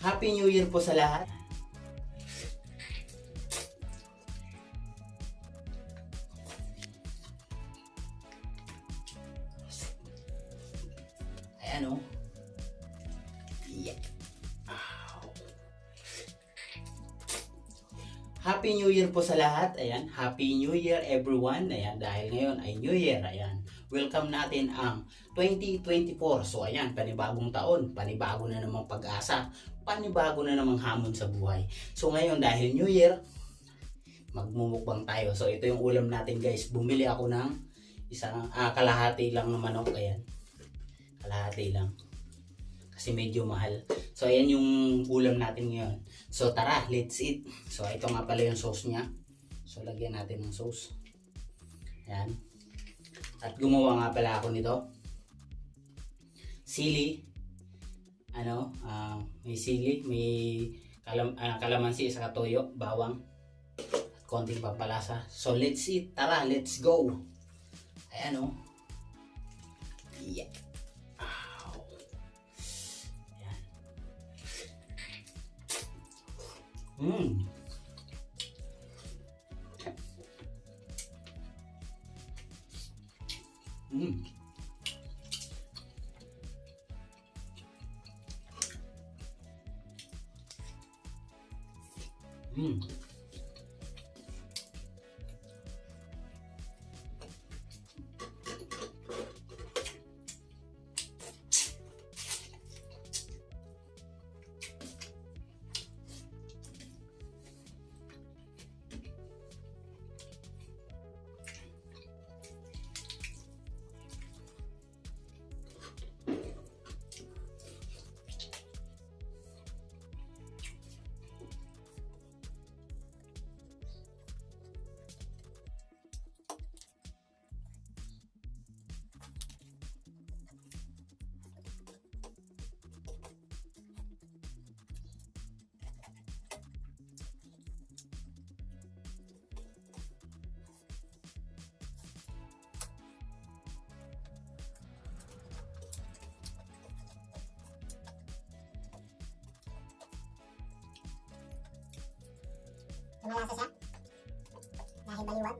Happy New Year po sa lahat. Ayan o. Yeah. Happy New Year po sa lahat. Ayan. Happy New Year everyone. Ayan. Dahil ngayon ay New Year. Ayan. Welcome natin ang 2024. So ayan. Panibagong taon. Panibago na namang pag-asa. Panibago na namang hamon sa buhay. So ngayon dahil New Year, magmumukbang tayo. So ito yung ulam natin guys. Bumili ako ng isang kalahati lang ng manok. Ayan. Kalahati lang. Kasi medyo mahal. So ayan yung ulam natin ngayon. So tara, let's eat. So ito nga pala yung sauce niya. So lagyan natin ng sauce. Ayan. At gumawa nga pala ako nito. Sili. May sili, may kalamansi sa toyo, bawang, at konting pampalasa. So let's eat. Tara, let's go. Ayan o. Yeah. Mmm. Mmm. Mmm. Lumalasa siya. Dahil baliwag.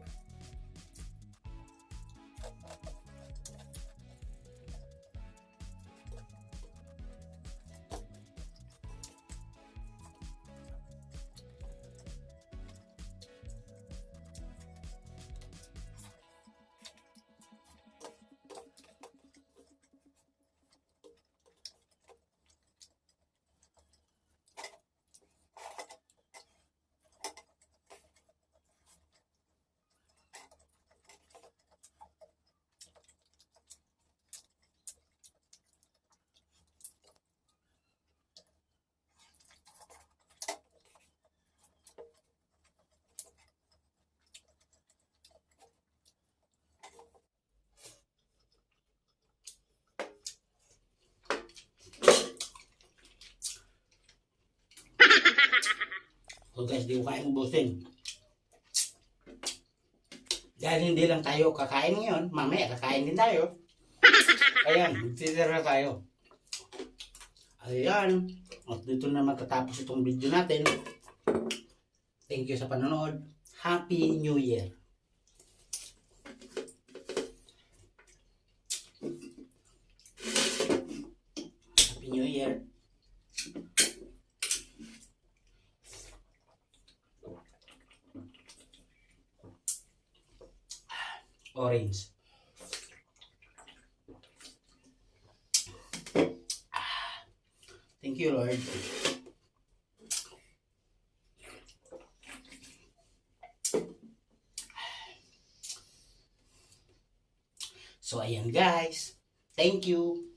So guys, di ko kaya ubusin. Dahil hindi lang tayo kakain ngayon, mamaya kakain din tayo. Ayan, magsisira tayo. Ayan. At dito na matatapos itong video natin. Thank you sa panonood. Happy New Year! Happy New Year! Orange. Thank you, Lord. So, ayan guys. Thank you.